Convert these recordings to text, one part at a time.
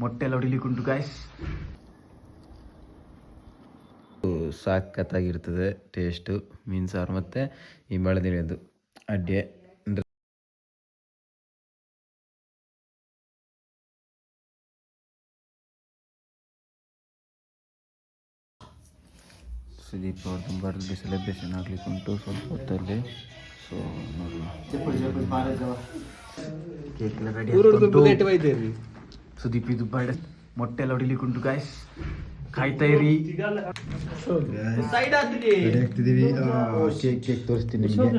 ಮೊಟ್ಟೆ ಎಲ್ಲ ಹೊಡಿಲಿಕ್ಕುಂಟು guys. ಸಾಕತ್ತಾಗಿರ್ತದೆ taste ಮೀನು ಸಾರು ಮತ್ತು ಈ ಮಳೆದಿರೋದು ಅಡ್ಡೆ. ಸುದೀಪ್ ಅವ್ರದ್ದು ಬರ್ತ್ಡೇ ಸೆಲೆಬ್ರೇಷನ್ ಆಗ್ಲಿಕ್ಕೆ ಉಂಟು ಸ್ವಲ್ಪ ಹೊತ್ತಲ್ಲಿ. ಸೊ ನೋಡಿ ಕೇಕ್ ಎಲ್ಲ ರೆಡಿ. ಸುದೀಪ್ ಇದು ಬರ್ಡೇ ಮೊಟ್ಟೆ ಎಲ್ಲ ಹೊಡಿಲಿಕ್ಕೆ ಉಂಟು ಗಾಯ್ಸ್, ಕಾಯ್ತಾ ಇರಿ. ರೆಡಿ ಆಗ್ತಿದ್ದೀವಿ. ಕೇಕ್ ತೋರಿಸ್ತೀನಿ ನಿಮಗೆ.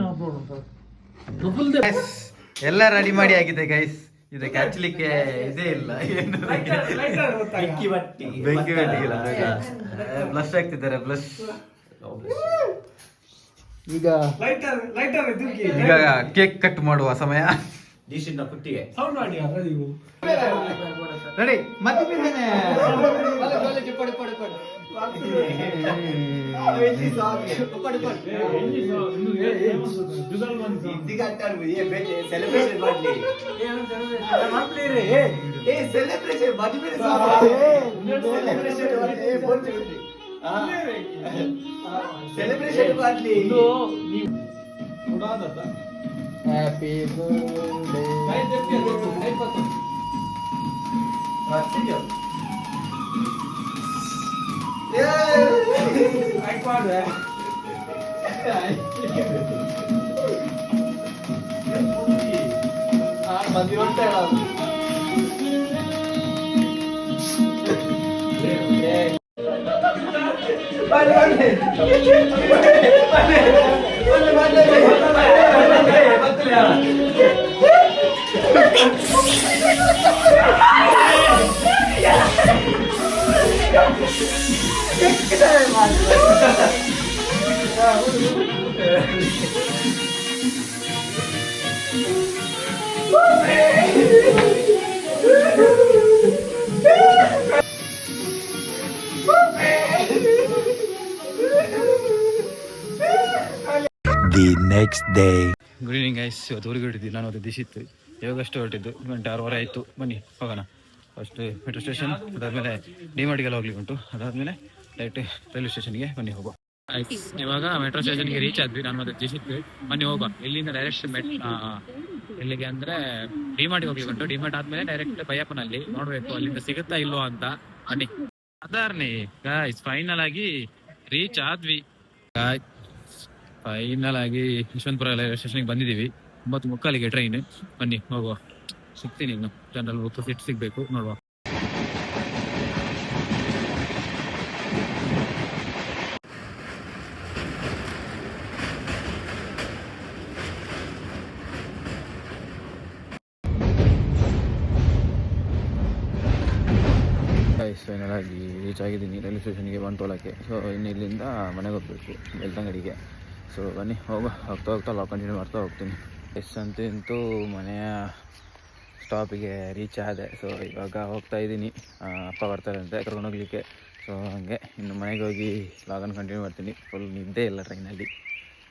ಎಲ್ಲ ರೆಡಿ ಮಾಡಿ ಆಗಿದೆ ಗೈಸ್. ಇದಕ್ಕೆ ಹಚ್ಚಲಿಕ್ಕೆ ಇದೇ ಇಲ್ಲ, ಏನು ಬೆಂಕಿ ಬಟ್ಟಿಗಿಲ್ಲ. ಬ್ಲಶ್ ಆಗ್ತಿದ್ದಾರೆ, ಬ್ಲಶ್. ಈಗ ಕೇಕ್ ಕಟ್ ಮಾಡುವ ಸಮಯ. ರೆಡಿ ಮತ್ತೆ ಸೆಲೆಬ್ರೇಷನ್ ಮಾಡ್ಲಿ. Happy The next day. Good evening guys. ಇವತ್ತು ಊರಿಗೆ ಹೊರಟಿದ್ವಿ. ನಾನು ಅದು ದಿಶಿತ್ತು ಇವಾಗಷ್ಟು ಹೊರಟಿದ್ದು. 6:30 ಆಯಿತು. ಬನ್ನಿ ಹೋಗೋಣ. ಫಸ್ಟ್ ಮೆಟ್ರೋ ಸ್ಟೇಷನ್, ಅದಾದಮೇಲೆ ಡಿಮಾರ್ಟಿಗೆಲ್ಲ ಹೋಗ್ಲಿಕ್ಕೆ ಉಂಟು. ಅದಾದಮೇಲೆ ಡೈರೆಕ್ಟ್ ರೈಲ್ವೆ ಸ್ಟೇಷನ್ಗೆ ಬನ್ನಿ ಹೋಗುವ. ಇವಾಗ ಮೆಟ್ರೋ ಸ್ಟೇಷನ್ಗೆ ರೀಚ್ ಆದ್ವಿ. ನಾನು ಮತ್ತೆ ದಿಶಿತ್ತು. ಬನ್ನಿ ಹೋಗುವ. ಇಲ್ಲಿಂದ ಡೈರೆಕ್ಟ್ ಎಲ್ಲಿಗೆ ಅಂದರೆ ಡಿಮಾರ್ಟಿಗೆ ಹೋಗ್ಲಿಕ್ಕೆ ಉಂಟು. ಡಿಮಾರ್ಟ್ ಆದಮೇಲೆ ಡೈರೆಕ್ಟ್ ಬೈಯಪ್ಪನಲ್ಲಿ ನೋಡಬೇಕು ಅಲ್ಲಿಂದ ಸಿಗುತ್ತಾ ಇಲ್ವೋ ಅಂತ. ಬನ್ನಿ. ಅದಾರ್ನಿ ಗಾಯ್ಸ್ ಫೈನಲ್ ಆಗಿ ರೀಚ್ ಆದ್ವಿ. ಫೈನಲ್ ಆಗಿ ಯಶವಂತಪುರ ರೈಲ್ವೆ ಸ್ಟೇಷನ್ಗೆ ಬಂದಿದ್ದೀವಿ. 9:45ಗೆ ಟ್ರೈನ್. ಬನ್ನಿ ಹೋಗುವ. ಸಿಗ್ತೀನಿ ಇನ್ನು ಜನರಲ್ ಬುಕ್ ಸೀಟ್ ಸಿಗಬೇಕು, ನೋಡುವ. ಫೈನಲ್ ಆಗಿ ರೀಚ್ ಆಗಿದ್ದೀನಿ ರೈಲ್ವೆ ಸ್ಟೇಷನ್ಗೆ 1:12ಕ್ಕೆ. ಸೊ ಇನ್ನು ಇಲ್ಲಿಂದ ಮನೆಗೆ ಹೋಗ್ಬೇಕು, ಬೆಳ್ತಂಗಡಿಗೆ. ಸೊ ಬನ್ನಿ ಹೋಗ್ತಾ ಕಂಟಿನ್ಯೂ ಮಾಡ್ತಾ ಹೋಗ್ತೀನಿ. ಅಂತೂ ಮನೆಯ ಸ್ಟಾಪಿಗೆ ರೀಚ್ ಆದೆ. ಸೊ ಇವಾಗ ಹೋಗ್ತಾ ಇದ್ದೀನಿ. ಅಪ್ಪ ಬರ್ತಾರೆ ಅಂತ ಕರ್ಕೊಂಡು ಹೋಗ್ಲಿಕ್ಕೆ. ಸೊ ಹಾಗೆ ಇನ್ನು ಮನೆಗೆ ಹೋಗಿ ಲಾಗನ್ನು ಕಂಟಿನ್ಯೂ ಮಾಡ್ತೀನಿ. ಫುಲ್ ನಿದ್ದೆ ಇಲ್ಲ ಟ್ರೈನಲ್ಲಿ.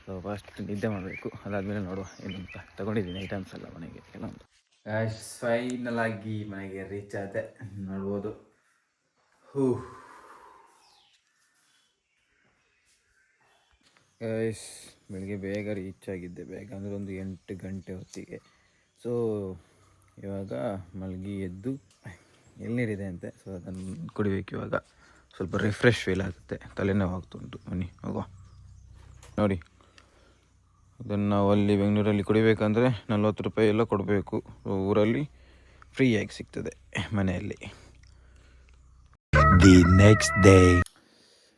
ಸೊ ಫಸ್ಟ್ ನಿದ್ದೆ ಮಾಡಬೇಕು, ಅದಾದಮೇಲೆ ನೋಡುವ ಏನು ಅಂತ. ತೊಗೊಂಡಿದ್ದೀನಿ ಐಟಮ್ಸ್ ಎಲ್ಲ ಮನೆಗೆ ಕೆಲವೊಂದು. ಫೈನಲ್ ಆಗಿ ಮನೆಗೆ ರೀಚ್ ಆದೆ, ನೋಡ್ಬೋದು. ಗೈಸ್ ಬೆಳಿಗ್ಗೆ ಬೇಗ ರೀಚ್ ಆಗಿದ್ದೆ. ಬೇಗ ಅಂದರೆ ಒಂದು 8 ಗಂಟೆ ಹೊತ್ತಿಗೆ. ಸೊ ಇವಾಗ ಮಲಗಿ ಎದ್ದು ಎಳ್ನೀರಿದೆ ಅಂತೆ. ಸೊ ಅದನ್ನು ಕುಡಿಬೇಕು ಇವಾಗ. ಸ್ವಲ್ಪ ರಿಫ್ರೆಶ್ ಫೀಲ್ ಆಗುತ್ತೆ, ತಲೆನೋವು ಆಗ್ತುಂಟು. ಬನ್ನಿ ಹೋಗುವ. ನೋಡಿ, ಅದನ್ನು ನಾವು ಅಲ್ಲಿ ಬೆಂಗಳೂರಲ್ಲಿ ಕುಡಿಬೇಕಂದ್ರೆ 40 ರೂಪಾಯಿ ಎಲ್ಲ ಕೊಡಬೇಕು. ಊರಲ್ಲಿ ಫ್ರೀಯಾಗಿ ಸಿಗ್ತದೆ ಮನೆಯಲ್ಲಿ. The next day.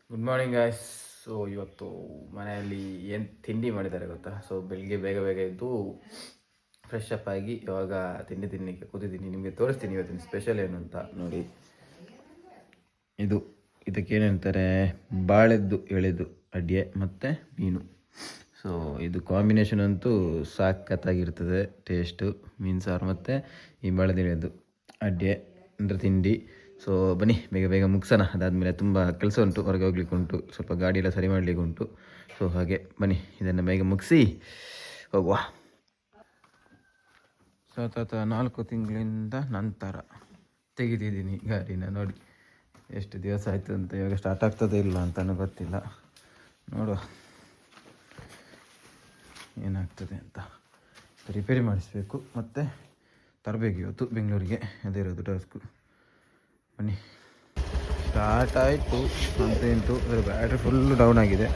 Good morning guys. So ಇವತ್ತು ಮನೆಯಲ್ಲಿ ಏನು ತಿಂಡಿ ಮಾಡಿದ್ದಾರೆ ಗೊತ್ತಾ? ಸೊ ಬೆಳಿಗ್ಗೆ ಬೇಗ ಎದ್ದು ಫ್ರೆಶ್ ಅಪ್ ಆಗಿ ಇವಾಗ ತಿನ್ನಲಿಕ್ಕೆ ಕೂತಿದ್ದೀನಿ. ನಿಮಗೆ ತೋರಿಸ್ತೀನಿ ಇವತ್ತಿನ ಸ್ಪೆಷಲ್ ಏನು ಅಂತ. ನೋಡಿ, ಇದಕ್ಕೇನಂತಾರೆ, ಬಾಳೆದ್ದು ಎಳೆದು ಅಡ್ಗೆ ಮತ್ತು ಮೀನು. ಸೊ ಇದು ಕಾಂಬಿನೇಷನ್ ಅಂತೂ ಸಾಕತ್ತಾಗಿರ್ತದೆ ಟೇಸ್ಟು. ಮೀನು ಸಾರು ಮತ್ತು ಈ ಬಾಳೆದೆಳೆದು ಅಡ್ಗೆ ಅಂದರೆ ತಿಂಡಿ. ಸೊ ಬನ್ನಿ ಬೇಗ ಮುಗಿಸೋಣ. ಅದಾದಮೇಲೆ ತುಂಬ ಕೆಲಸ ಉಂಟು, ಹೊರಗೆ ಹೋಗ್ಲಿಕ್ಕೆ ಉಂಟು, ಸ್ವಲ್ಪ ಗಾಡಿ ಎಲ್ಲ ಸರಿ ಮಾಡಲಿಕ್ಕೆ ಉಂಟು. ಸೊ ಹಾಗೆ ಬನ್ನಿ ಇದನ್ನು ಬೇಗ ಮುಗಿಸಿ ಹೋಗುವ. ಸತತ 4 ತಿಂಗಳಿಂದ ನಂತರ ತೆಗೆದಿದ್ದೀನಿ ಗಾಡಿನ. ನೋಡಿ ಎಷ್ಟು ದಿವಸ ಆಯಿತು ಅಂತ. ಇವಾಗ ಸ್ಟಾರ್ಟ್ ಆಗ್ತದೆ ಇಲ್ಲ ಅಂತಲೂ ಗೊತ್ತಿಲ್ಲ. ನೋಡುವ ಏನಾಗ್ತದೆ ಅಂತ. ರಿಪೇರಿ ಮಾಡಿಸ್ಬೇಕು ಮತ್ತು ತರಬೇಕು ಇವತ್ತು ಬೆಂಗಳೂರಿಗೆ. ಅದೇ ಇರೋದು ಟಾಸ್ಕು. ಬನ್ನಿ. ಸ್ಟಾರ್ಟ್ ಆಯಿತು ಅಂತೂ ಬ್ಯಾಟ್ರಿ ಫುಲ್ಲು ಡೌನ್ ಆಗಿದೆ.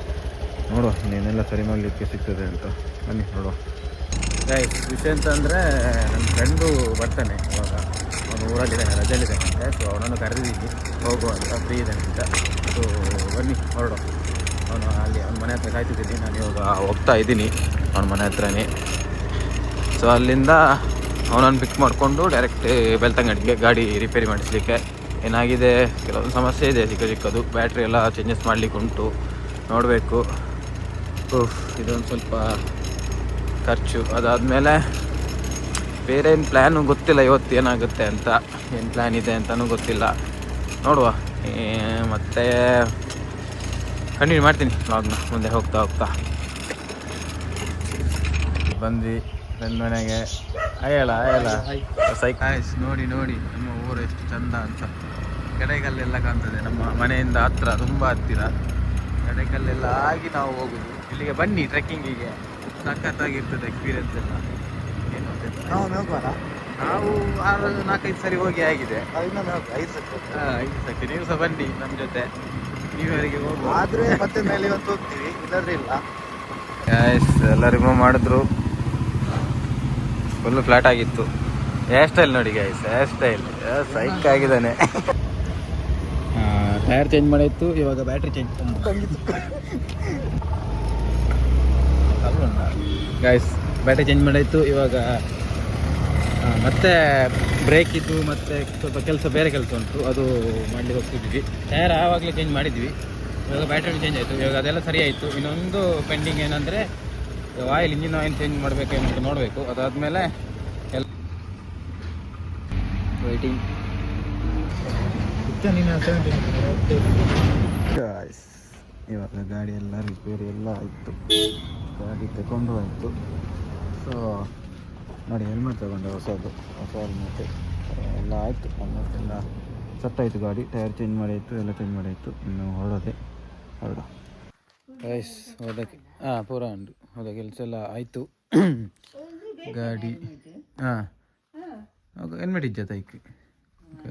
ನೋಡುವ ಇನ್ನೇನೆಲ್ಲ ಸರಿ ಮಾಡಲಿಕ್ಕೆ ಸಿಗ್ತದೆ ಅಂತ. ಬನ್ನಿ ನೋಡುವ. ವಿಷಯ ಅಂತಂದರೆ ನನ್ನ ಫ್ರೆಂಡು ಬರ್ತಾನೆ ಇವಾಗ. ಅವನು ಊರಲ್ಲಿದ್ದಾನೆ, ರಜೆಯಲ್ಲಿದ್ದಾನಂತೆ. ಸೊ ಅವನನ್ನು ಕರೆದಿದ್ದೀನಿ ಹೋಗುವ ಅಂತ, ಫ್ರೀ ಇದ್ದಾನೆ ಅಂತ. ಸೊ ಬನ್ನಿ ಹೊರಡು. ಅವನು ಅಲ್ಲಿ ಅವ್ನ ಮನೆ ಹತ್ರ ಕಾಯ್ತಿದ್ದೀನಿ. ನಾನು ಇವಾಗ ಹೋಗ್ತಾ ಇದ್ದೀನಿ ಅವನ ಮನೆ ಹತ್ರನೇ. ಸೊ ಅಲ್ಲಿಂದ ಅವನನ್ನು ಪಿಕ್ ಮಾಡಿಕೊಂಡು ಡೈರೆಕ್ಟ್ ಬೆಳ್ತಂಗಡಿಗೆ ಗಾಡಿ ರಿಪೇರಿ ಮಾಡಿಸಲಿಕ್ಕೆ. ಏನಾಗಿದೆ, ಕೆಲವೊಂದು ಸಮಸ್ಯೆ ಇದೆ ಚಿಕ್ಕದು. ಬ್ಯಾಟ್ರಿ ಎಲ್ಲ ಚೇಂಜಸ್ ಮಾಡಲಿಕ್ಕೆ ಉಂಟು, ನೋಡಬೇಕು. ಇದೊಂದು ಸ್ವಲ್ಪ ಖರ್ಚು. ಅದಾದಮೇಲೆ ಬೇರೆ ಏನು ಪ್ಲ್ಯಾನು ಗೊತ್ತಿಲ್ಲ ಇವತ್ತು ಏನಾಗುತ್ತೆ ಅಂತ. ಏನು ಪ್ಲ್ಯಾನ್ ಇದೆ ಅಂತಲೂ ಗೊತ್ತಿಲ್ಲ, ನೋಡುವ. ಮತ್ತು ಕಂಟಿನ್ಯೂ ಮಾಡ್ತೀನಿ ವ್ಲಾಗ್ನ ಮುಂದೆ ಹೋಗ್ತಾ. ಬಂದ್ವಿ ನನ್ನ ಮನೆಗೆ. ಅಯ್ಯಲ್ಲ ಸೈಕಾಯ್ಸ್. ನೋಡಿ ನಮ್ಮ ಊರು ಎಷ್ಟು ಚಂದ ಅಂತ. ಗಡೈಕಲ್ಲೆಲ್ಲ ಕಾಣ್ತದೆ ನಮ್ಮ ಮನೆಯಿಂದ ಹತ್ತಿರ, ತುಂಬ ಹತ್ತಿರ. ಗಡೈಕಲ್ಲೆಲ್ಲ ಆಗಿ ನಾವು ಹೋಗೋದು. ಇಲ್ಲಿಗೆ ಬನ್ನಿ ಟ್ರೆಕ್ಕಿಂಗಿಗೆ, ಸಖತ್ತಾಗಿರ್ತದೆ ಎಕ್ಸ್ಪೀರಿಯನ್ಸ್ ಎಲ್ಲ. ಏನು ನಾವು 4-5 ಸರಿ ಹೋಗಿ ಆಗಿದೆ. 5 ಸತಿ. ನೀವು ಸಹ ಬನ್ನಿ ನಮ್ಮ ಜೊತೆ. ನೀವರಿಗೆ ಹೋಗುವ ಆದರೆ ಮತ್ತೆ ಮೇಲೆ ಇವತ್ತು ಹೋಗ್ತೀವಿ, ಇಲ್ಲದ್ರೆ ಇಲ್ಲ. ಎಲ್ಲ ರಿಮೂವ್ ಮಾಡಿದ್ರು. ಫುಲ್ಲು ಫ್ಲಾಟ್ ಆಗಿತ್ತು. ಹೇರ್ ಸ್ಟೈಲ್ ನೋಡಿ ಗೈಸ್, ಹೇರ್ ಸ್ಟೈಲ್ ಸೈಕ್ ಆಗಿದ್ದಾನೆ. ಟೈರ್ ಚೇಂಜ್ ಮಾಡಿತ್ತು, ಇವಾಗ battery change guys. Battery change ಮಾಡಿತ್ತು ಇವಾಗ. ಮತ್ತೆ ಬ್ರೇಕ್ ಇದ್ದು ಮತ್ತೆ ಸ್ವಲ್ಪ ಬೇರೆ ಕೆಲಸ ಉಂಟು, ಅದು ಮಾಡಲಿಕ್ಕೆ ಹೋಗ್ತಿದ್ವಿ. ಟೈರ್ ಆವಾಗಲೇ ಚೇಂಜ್ ಮಾಡಿದ್ವಿ, ಇವಾಗ ಬ್ಯಾಟ್ರಿ ಚೇಂಜ್ ಆಯಿತು. ಇವಾಗ ಅದೆಲ್ಲ ಸರಿ ಆಯಿತು. ಇನ್ನೊಂದು ಪೆಂಡಿಂಗ್ ಏನಂದರೆ ಇಂಜಿನ್ ಆಯಿಲ್ ಚೇಂಜ್ ಮಾಡಬೇಕು ಅಂತ ನೋಡಬೇಕು. ಅದಾದಮೇಲೆ ಎಲ್ಲ ವೇಟಿಂಗ್. ಇವಾಗ ಗಾಡಿ ಎಲ್ಲ ರಿಪೇರಿ ಎಲ್ಲ ಆಯಿತು, ಗಾಡಿ ತಗೊಂಡು ಆಯಿತು. ಸೊ ನೋಡಿ ಹೆಲ್ಮೆಟ್ ತಗೊಂಡೆ, ಹೊಸ ಹೆಲ್ಮೆಟ್ ಎಲ್ಲ ಆಯಿತು. ಹೆಲ್ಮೆಟ್ಟೆಲ್ಲ ಸೆಟ್ ಆಯಿತು. ಗಾಡಿ ಟೈರ್ ಚೇಂಜ್ ಮಾಡಿತ್ತು, ಎಲ್ಲ ಚೇಂಜ್ ಮಾಡಿತ್ತು. ಇನ್ನು ಹೊರಡ ಗೈಸ್ ಹೋದಕ್ಕೆ ಪೂರ ಉಂಟು. ಹೋದ ಕೆಲಸ ಎಲ್ಲ ಆಯಿತು. ಗಾಡಿ ಹೆಲ್ಮೆಟ್ ಇಜ್ಜ ತೈಕ್.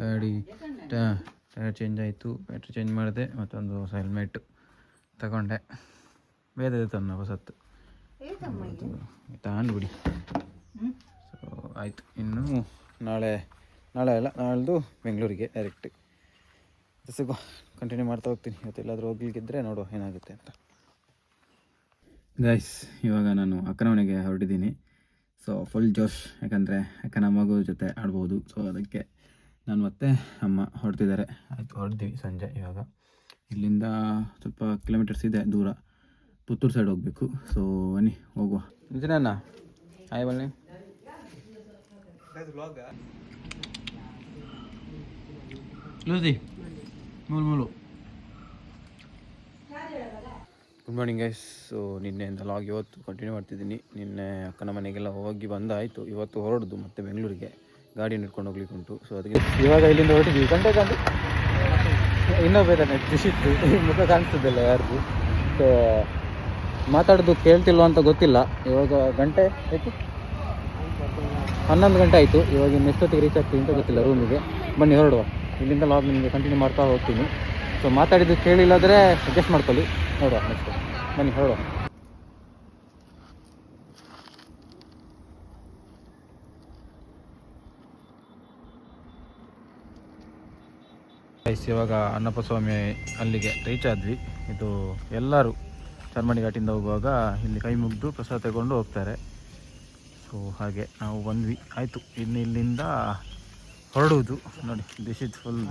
ಗಾಡಿ ಟೈರ್ ಚೇಂಜ್ ಆಯಿತು, ಬ್ಯಾಟ್ರಿ ಚೇಂಜ್ ಮಾಡಿದೆ, ಮತ್ತೊಂದು ಹೊಸ ಹೆಲ್ಮೆಟ್ ತಗೊಂಡೆ. ಬೇರೆ ತನ್ನ ಹೊಸತ್ತು ತಗೊಂಡು. ಸೊ ಆಯಿತು. ಇನ್ನು ನಾಳೆ ಅಲ್ಲ, ನಾಳ್ದು ಬೆಂಗಳೂರಿಗೆ ಡೈರೆಕ್ಟ್. ಸಿಗೋ, ಕಂಟಿನ್ಯೂ ಮಾಡ್ತಾ ಹೋಗ್ತೀನಿ. ಇವತ್ತೆಲ್ಲಾದರೂ ಹೋಗ್ಲಿಕ್ಕಿದ್ರೆ ನೋಡುವ ಏನಾಗುತ್ತೆ ಅಂತ. ಗೈಸ್ ಇವಾಗ ನಾನು ಅಕ್ಕನ ಮನೆಗೆ ಹೊರಟಿದ್ದೀನಿ. ಸೊ ಫುಲ್ ಜೋಶ್, ಯಾಕಂದರೆ ಅಕ್ಕನ ಮಗು ಜೊತೆ ಆಡ್ಬೋದು. ಸೊ ಅದಕ್ಕೆ ನಾನು ಮತ್ತೆ ಅಮ್ಮ ಹೊರಡ್ತಿದ್ದಾರೆ. ಆಯಿತು, ಹೊರಡ್ತೀವಿ ಸಂಜೆ. ಇವಾಗ ಇಲ್ಲಿಂದ ಸ್ವಲ್ಪ ಕಿಲೋಮೀಟರ್ಸ್ ಇದೆ ದೂರ, ಪುತ್ತೂರು ಸೈಡ್ ಹೋಗಬೇಕು. ಸೊ ಬನ್ನಿ ಹೋಗುವ. ನಿಜನ ಹಾಯ್ ಬನ್ನಿ. ಲೂಸಿ ಮೂಲು ಗುಡ್ ಮಾರ್ನಿಂಗ್ ಗೈಸ್. ಸೊ ನಿನ್ನೆಯಿಂದ ಲಾಗ್ ಇವತ್ತು ಕಂಟಿನ್ಯೂ ಮಾಡ್ತಿದ್ದೀನಿ. ನಿನ್ನೆ ಅಕ್ಕನ ಮನೆಗೆಲ್ಲ ಹೋಗಿ ಬಂದಾಯಿತು. ಇವತ್ತು ಹೊರಡುದು ಮತ್ತೆ ಬೆಂಗಳೂರಿಗೆ ಗಾಡಿ ಹಿಡ್ಕೊಂಡು ಹೋಗ್ಲಿಕ್ಕೆ ಉಂಟು. ಸೊ ಅದಕ್ಕೆ ಇವಾಗ ಇಲ್ಲಿಂದ ಹೊರಟಿದ್ವಿ. ಗಂಟೆ ಇನ್ನೊಬ್ಬ ಖುಷಿತ್ತು, ಮುಖ ಕಾಣಿಸ್ತದಲ್ಲ ಯಾರ್ದು. ಸೊ ಮಾತಾಡೋದು ಕೇಳ್ತಿಲ್ವ ಅಂತ ಗೊತ್ತಿಲ್ಲ. ಇವಾಗ ಗಂಟೆ ಆಯಿತು, 11 ಗಂಟೆ ಆಯಿತು. ಇವಾಗ ಇನ್ನು ಎಷ್ಟೊತ್ತಿಗೆ ರೀಚ್ ಆಗ್ತೀವಿ ಅಂತ ಗೊತ್ತಿಲ್ಲ ರೂಮಿಗೆ. ಬನ್ನಿ ಹೊರಡುವ. ಇಲ್ಲಿಂದ ಲಾಗ್ ನಿಮಗೆ ಕಂಟಿನ್ಯೂ ಮಾಡ್ತಾ ಹೋಗ್ತೀನಿ. ಸೊ ಮಾತಾಡಿದ್ದು ಕೇಳಿಲ್ಲಾದರೆ ಅಡ್ಜಸ್ಟ್ ಮಾಡ್ಕೊಳ್ಳಿ, ನೋಡುವ ನೆಕ್ಸ್ಟ್. ಬನ್ನಿ ಹೊರಡುವ. ಇವಾಗ ಅಣ್ಣಪ್ಪ ಸ್ವಾಮಿ ಅಲ್ಲಿಗೆ ರೀಚ್ ಆದ್ವಿ. ಇದು ಎಲ್ಲರೂ ಚರ್ಮಡಿ ಘಾಟಿಂದ ಹೋಗುವಾಗ ಇಲ್ಲಿ ಕೈ ಮುಗಿದು ಪ್ರಸಾದ ತಗೊಂಡು ಹೋಗ್ತಾರೆ. ಸೊ ಹಾಗೆ ನಾವು ಬಂದ್ವಿ. ಆಯಿತು, ಇನ್ನು ಇಲ್ಲಿಂದ ಹೊರಡುವುದು. ನೋಡಿ ದಿಸ್ ಇಸ್ ಫುಲ್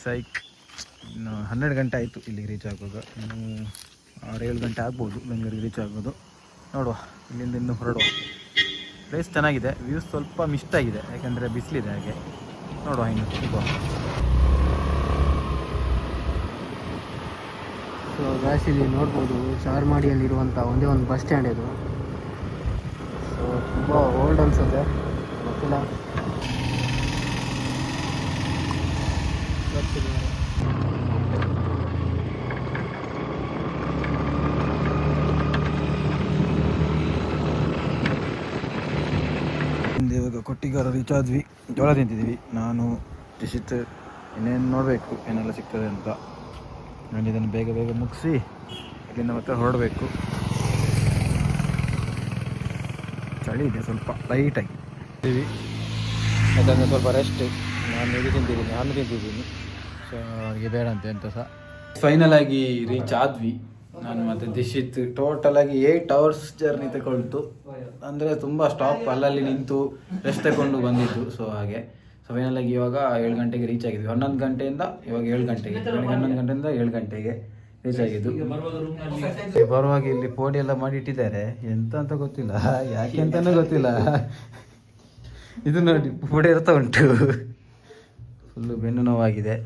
ಸೈಕ್. ಇನ್ನು 12 ಗಂಟೆ ಆಯಿತು ಇಲ್ಲಿಗೆ ರೀಚ್ ಆಗುವಾಗ. ಇನ್ನು 6-7 ಗಂಟೆ ಆಗ್ಬೋದು ಬೆಂಗಳೂರಿಗೆ ರೀಚ್ ಆಗೋದು. ನೋಡುವ, ಇಲ್ಲಿಂದ ಇನ್ನೂ ಹೊರಡುವ. ಪ್ಲೇಸ್ ಚೆನ್ನಾಗಿದೆ, ವ್ಯೂಸ್ ಸ್ವಲ್ಪ ಮಿಸ್ಟ್ ಆಗಿದೆ ಯಾಕೆಂದರೆ ಬಿಸಿಲಿದೆ. ಹಾಗೆ ನೋಡುವ ಇನ್ನು ಸಿಗುವ. ಸೊ ಗಾಯ್ಸ್ ಇಲ್ಲಿ ನೋಡ್ಬೋದು ಚಾರ್ಮಾಡಿಯಲ್ಲಿರುವಂಥ ಒಂದೇ ಒಂದು ಬಸ್ ಸ್ಟ್ಯಾಂಡ್ ಇದು. ಓಲ್ಡ್ ಅನ್ಸುತ್ತೆ, ಗೊತ್ತಿಲ್ಲ. ಇವಾಗ ಕೊಟ್ಟಿಗಾರ ರೀಚ್ ಆದ್ವಿ, ಜೋಳ ತಿಂತಿದ್ವಿ ನಾನು ಟಿಶಿತ್. ಇನ್ನೇನು ನೋಡಬೇಕು ಏನೆಲ್ಲ ಸಿಗ್ತದೆ ಅಂತ. ನಾನು ಇದನ್ನು ಬೇಗ ಬೇಗ ಮುಗಿಸಿ ಇಲ್ಲಿಂದ ಮತ್ತೆ ಹೊರಡಬೇಕು. ಚಳಿ ಇದೆ ಸ್ವಲ್ಪ ಲೈಟಾಗಿ ಇದ್ದೀವಿ, ಯಾಕಂದರೆ ಸ್ವಲ್ಪ ರೆಸ್ಟ್. ನಾನು ತಿಂತಿದ್ದೀನಿ. ಸೊ ಅವ್ರಿಗೆ ಬೇಡ ಅಂತ ಎಂತ ಸಹ. ಫೈನಲ್ ಆಗಿ ರೀಚ್ ಆದ್ವಿ ನಾನು ಮತ್ತು ದಿಶಿತ್. ಟೋಟಲ್ ಆಗಿ 8 hours ಜರ್ನಿ ತಗೊಳ್ತು. ಅಂದರೆ ತುಂಬ ಸ್ಟಾಪ್ ಅಲ್ಲಲ್ಲಿ ನಿಂತು ರೆಸ್ಟ್ ತಗೊಂಡು ಬಂದಿದ್ದು. ಸೊ ಹಾಗೆ ಫೈನಲ್ ಆಗಿ ಇವಾಗ 7 ಗಂಟೆಗೆ ರೀಚ್ ಆಗಿದ್ವಿ. 11 ಗಂಟೆಯಿಂದ ಇವಾಗ 7 ಗಂಟೆಗೆ, ಬೆಳಗ್ಗೆ 11 ಗಂಟೆಯಿಂದ 7 ಗಂಟೆಗೆ ರೀಚ್ ಆಗಿದ್ದು. ಬರುವಾಗ ಇಲ್ಲಿ ಪೋಡಿ ಎಲ್ಲ ಮಾಡಿ ಇಟ್ಟಿದ್ದಾರೆ, ಎಂತ ಅಂತ ಗೊತ್ತಿಲ್ಲ, ಯಾಕೆ ಅಂತಲೂ ಗೊತ್ತಿಲ್ಲ. ಇದು ನೋಡಿ ಪೋಡಿ ಇರ್ತಾ ಉಂಟು, ಫುಲ್ಲು ಬೆನ್ನು ನೋವಾಗಿದೆ.